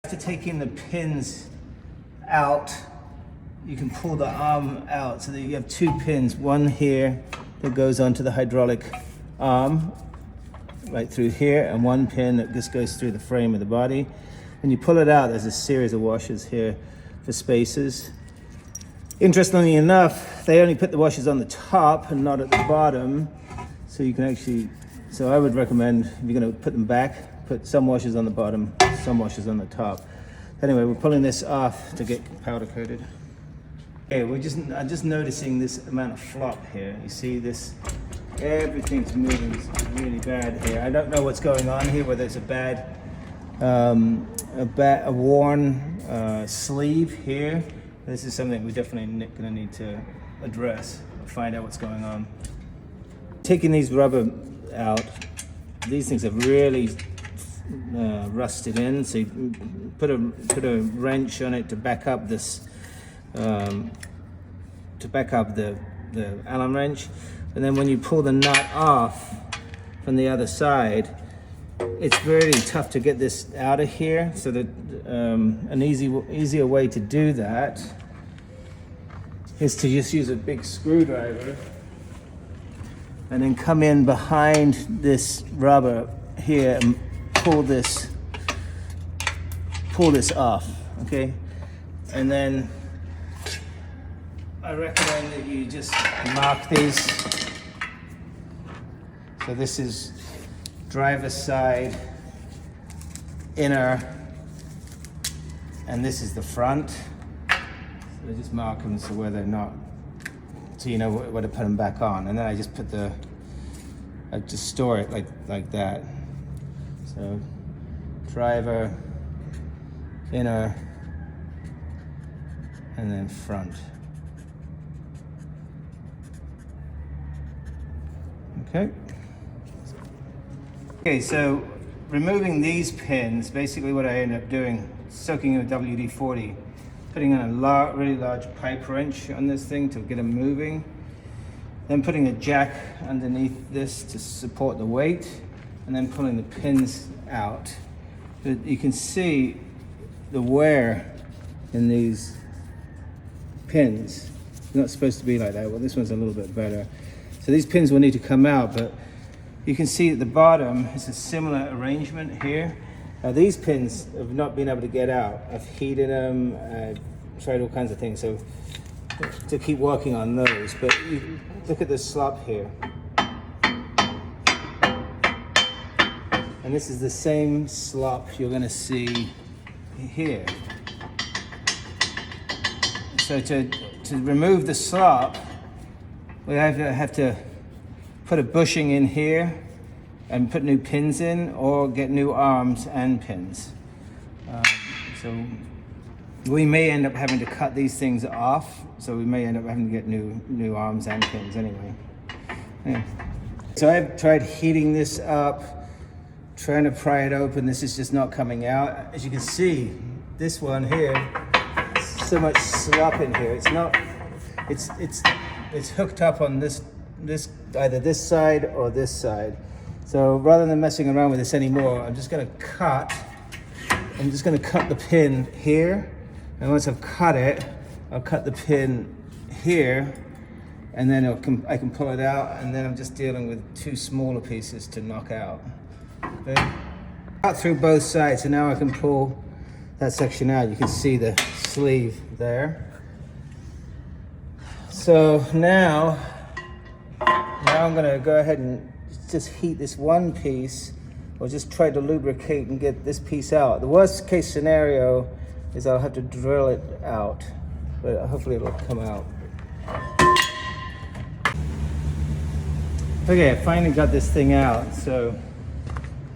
After taking the pins out, you can pull the arm out so that you have two pins, one here that goes onto the hydraulic arm right through here, and one pin that just goes through the frame of the body. When you pull it out, there's a series of washers here for spacers. Interestingly enough, they only put the washers on the top and not at the bottom, so you can actually, so I would recommend, if you're going to put them back, put some washers on the bottom, some washers on the top. Anyway, we're pulling this off to get powder coated. Okay, I'm just noticing this amount of flop here. You see this, everything's moving really bad here. I don't know what's going on here, whether it's a worn sleeve here. This is something we're definitely gonna need to address, find out what's going on. Taking these rubber out, these things have really rusted in, so you put a wrench on it to back up this, the Allen wrench, and then when you pull the nut off from the other side, it's really tough to get this out of here. So that an easier way to do that is to just use a big screwdriver and then come in behind this rubber here and pull this off, okay? And then I recommend that you just mark these. So this is driver's side, inner, and this is the front. So I just mark them so where they're not, so you know where to put them back on. And then I just I just store it like that. So driver, inner, and then front. Okay, so removing these pins, basically what I end up doing, soaking in with WD-40, putting in a really large pipe wrench on this thing to get them moving, then putting a jack underneath this to support the weight, and then pulling the pins out. But you can see the wear in these pins. It's not supposed to be like that. Well, this one's a little bit better. So these pins will need to come out, but you can see at the bottom it's a similar arrangement here. Now these pins have not been able to get out. I've heated them, tried all kinds of things, so to keep working on those. But you look at the slop here. And this is the same slop you're gonna see here. So to remove the slop, we have to put a bushing in here and put new pins in, or get new arms and pins. So we may end up having to cut these things off, so we may end up having to get new arms and pins anyway. Yeah. So I've tried heating this up, trying to pry it open. This is just not coming out. As you can see, this one here, so much slop in here. It's not, it's hooked up on this either this side or this side. So rather than messing around with this anymore, I'm just gonna cut the pin here. And once I've cut it, I'll cut the pin here, and then I can pull it out, and then I'm just dealing with two smaller pieces to knock out. Okay? Cut through both sides, so now I can pull that section out. You can see the sleeve there. So now I'm gonna go ahead and just heat this one piece, or just try to lubricate and get this piece out. The worst case scenario is I'll have to drill it out, but hopefully it'll come out. Okay, I finally got this thing out. So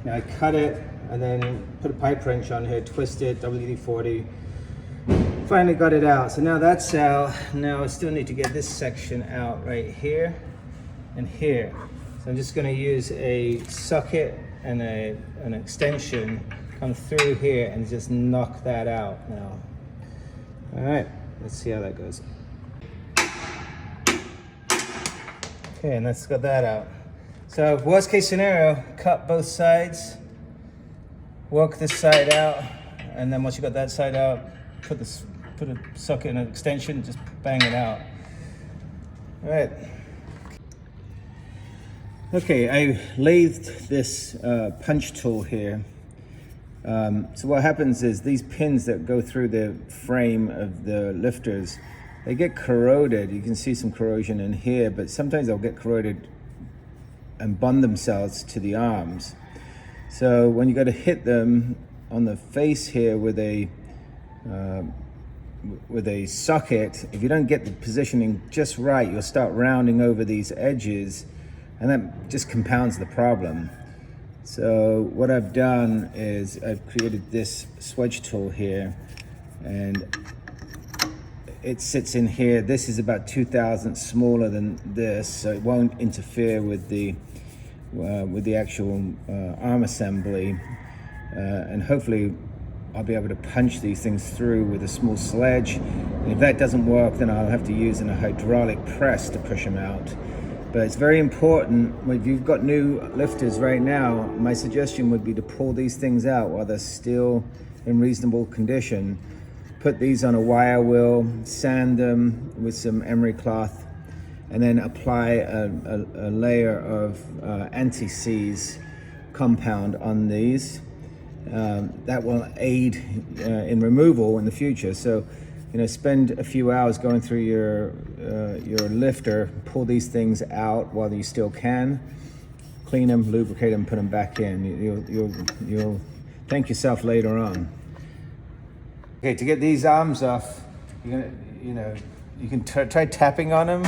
now I cut it and then put a pipe wrench on here, twist it, WD-40. Finally got it out. So now that's out. Now I still need to get this section out right here and here. So I'm just gonna use a socket and an extension, come through here and just knock that out now. All right, let's see how that goes. Okay, and let's get that out. So worst case scenario, cut both sides, work this side out, and then once you got that side out, put a socket in an extension, just bang it out. All right. Okay, I lathed this punch tool here. So what happens is these pins that go through the frame of the lifters, they get corroded. You can see some corrosion in here, but sometimes they'll get corroded and bond themselves to the arms. So when you go to hit them on the face here with a socket, if you don't get the positioning just right, you'll start rounding over these edges, and that just compounds the problem. So what I've done is I've created this swedge tool here, and it sits in here. This is about 2,000 smaller than this, so it won't interfere with the actual arm assembly, and hopefully I'll be able to punch these things through with a small sledge. And if that doesn't work, then I'll have to use a hydraulic press to push them out. But it's very important, if you've got new lifters right now, my suggestion would be to pull these things out while they're still in reasonable condition. Put these on a wire wheel, sand them with some emery cloth, and then apply a layer of anti-seize compound on these. That will aid in removal in the future. So, spend a few hours going through your lifter, pull these things out while you still can, clean them, lubricate them, put them back in. You'll thank yourself later on. Okay, to get these arms off, you can try tapping on them,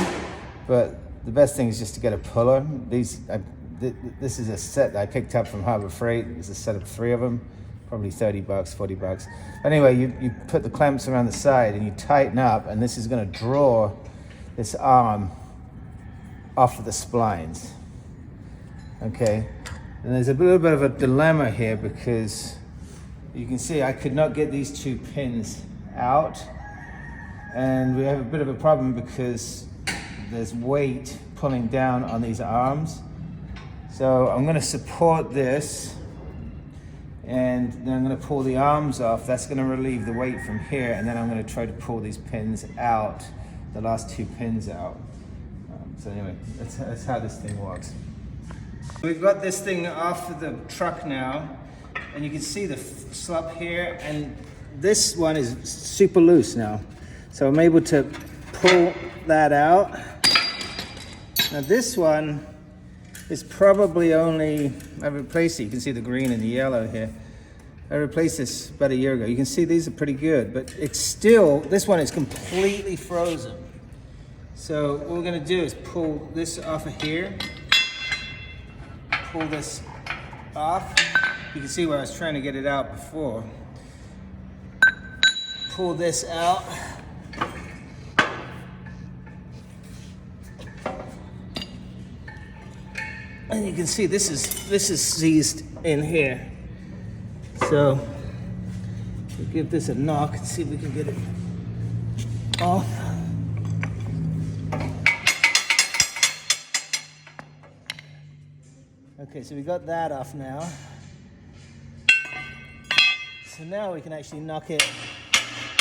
but the best thing is just to get a puller. This is a set that I picked up from Harbor Freight. It's a set of 3 of them, probably $30, $40. Anyway, you put the clamps around the side and you tighten up, and this is going to draw this arm off of the splines. Okay, and there's a little bit of a dilemma here because you can see I could not get these 2 pins out, and we have a bit of a problem because there's weight pulling down on these arms. So I'm going to support this, and then I'm going to pull the arms off. That's going to relieve the weight from here, and then I'm going to try to pull these pins out, the last 2 pins out. So anyway, that's how this thing works. We've got this thing off of the truck now, and you can see the slop here, and this one is super loose now. So I'm able to pull that out. Now this one is probably only, I replaced it, you can see the green and the yellow here. I replaced this about a year ago. You can see these are pretty good, but it's still, this one is completely frozen. So what we're gonna do is pull this off of here, pull this off. You can see where I was trying to get it out before. Pull this out. And you can see this is seized in here. So we'll give this a knock and see if we can get it off. Okay, so we got that off now. So now we can actually knock it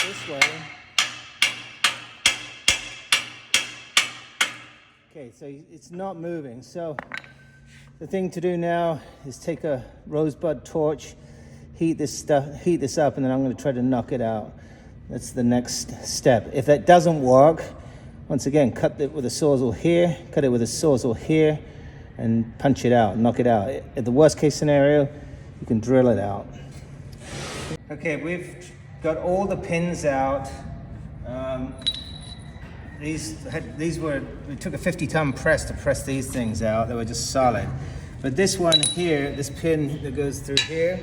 this way. Okay, so it's not moving. So the thing to do now is take a rosebud torch, heat this up, and then I'm going to try to knock it out. That's the next step. If that doesn't work, once again, cut it with a sawzall here, cut it with a sawzall here, and punch it out, knock it out. At the worst case scenario, you can drill it out. Okay, we've got all the pins out. We took a 50-ton press to press these things out. They were just solid. But this one here, this pin that goes through here,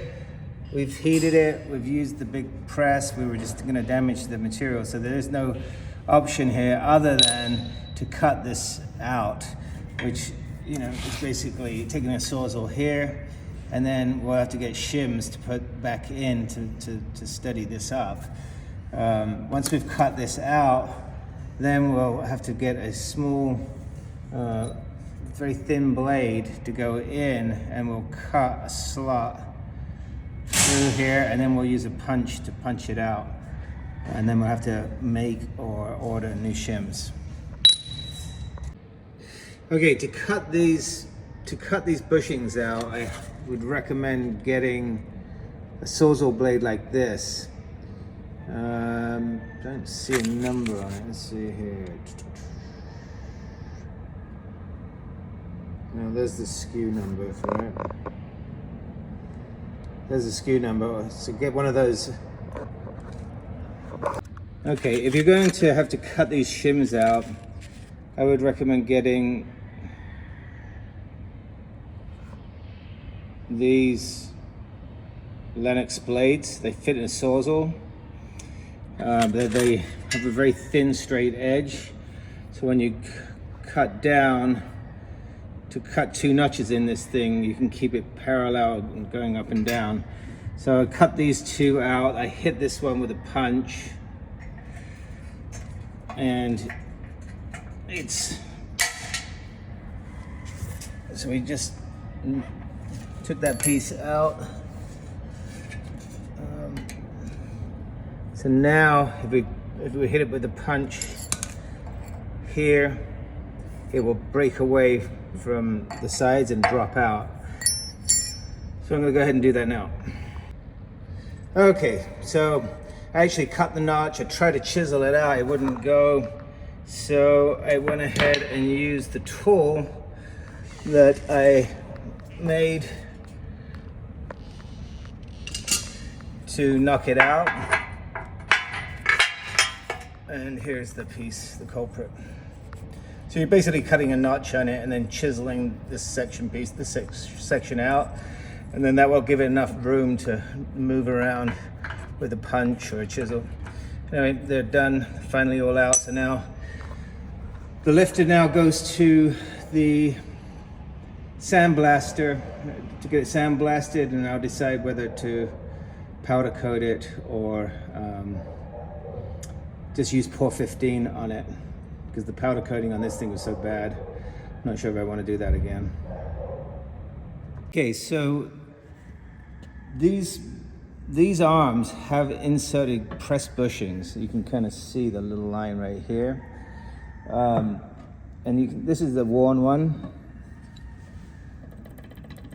we've heated it, we've used the big press. We were just gonna damage the material. So there is no option here other than to cut this out, which, is basically taking a sawzall here, and then we'll have to get shims to put back in to steady this up. Once we've cut this out, then we'll have to get a small, very thin blade to go in, and we'll cut a slot through here, and then we'll use a punch to punch it out. And then we'll have to make or order new shims. Okay, to cut these bushings out, I would recommend getting a Sawzall blade like this. Don't see a number on it. Let's see here. No, there's the SKU number for it. There's the SKU number. So get one of those. Okay, if you're going to have to cut these shims out, I would recommend getting these Lennox blades. They fit in a Sawzall. They have a very thin, straight edge. So when you cut down, to cut 2 notches in this thing, you can keep it parallel and going up and down. So I cut these 2 out. I hit this one with a punch. And so we just took that piece out. So now if we hit it with a punch here, it will break away from the sides and drop out. So I'm going to go ahead and do that now. Okay, so I actually cut the notch. I tried to chisel it out, it wouldn't go. So I went ahead and used the tool that I made to knock it out. And here's the piece, the culprit. So you're basically cutting a notch on it and then chiseling this section out. And then that will give it enough room to move around with a punch or a chisel. Anyway, they're done, finally all out. So now the lifter now goes to the sandblaster to get it sandblasted, and I'll decide whether to powder coat it or just use Pour 15 on it, because the powder coating on this thing was so bad. I'm not sure if I want to do that again. Okay, so these arms have inserted press bushings. You can kind of see the little line right here. And this is the worn one.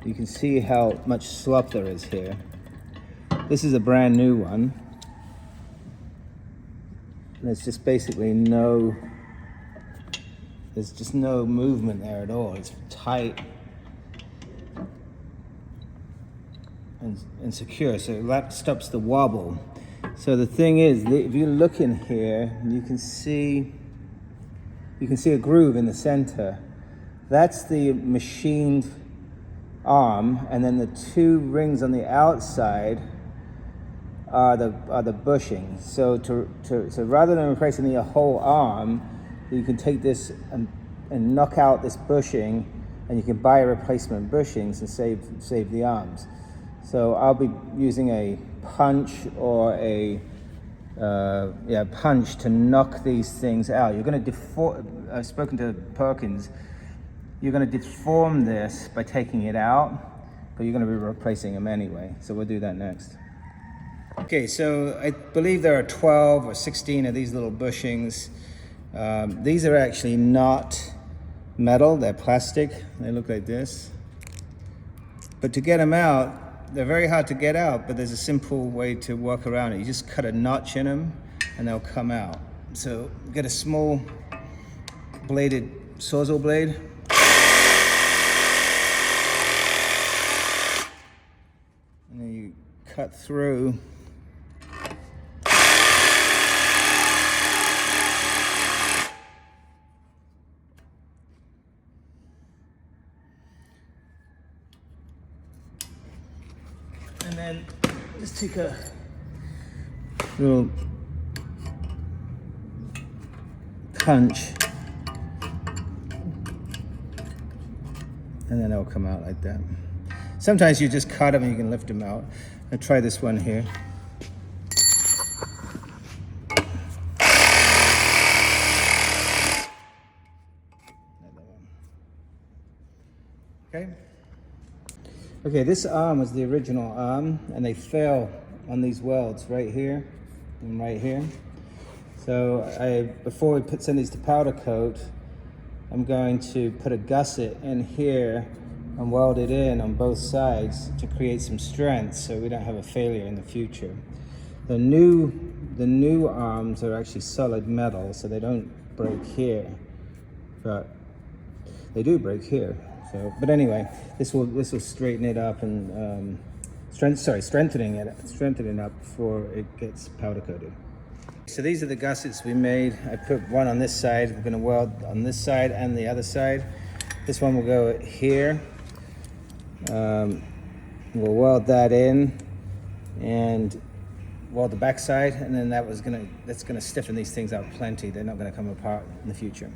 You can see how much slop there is here. This is a brand new one. And there's just basically there's just no movement there at all. It's tight and secure, so that stops the wobble. So the thing is, if you look in here, you can see a groove in the center. That's the machined arm, and then the 2 rings on the outside are the bushing. So so rather than replacing the whole arm, you can take this and knock out this bushing, and you can buy replacement bushings and save the arms. So I'll be using a punch or a punch to knock these things out. You're going to deform. I've spoken to Perkins. You're going to deform this by taking it out, but you're going to be replacing them anyway. So we'll do that next. Okay, so I believe there are 12 or 16 of these little bushings. These are actually not metal, they're plastic. They look like this. But to get them out, they're very hard to get out, but there's a simple way to work around it. You just cut a notch in them and they'll come out. So get a small bladed Sawzall blade. And then you cut through. And then just take a little punch, and then they'll come out like that. Sometimes you just cut them and you can lift them out. I'll try this one here. Okay. Okay, this arm was the original arm, and they fail on these welds right here and right here. So before we send these to powder coat, I'm going to put a gusset in here and weld it in on both sides to create some strength so we don't have a failure in the future. The new arms are actually solid metal, so they don't break here, but they do break here. So, but anyway, this will straighten it up and strengthening it up before it gets powder coated. So these are the gussets we made. I put one on this side. We're going to weld on this side and the other side. This one will go here. We'll weld that in and weld the back side, and then that's gonna stiffen these things out plenty. They're not going to come apart in the future.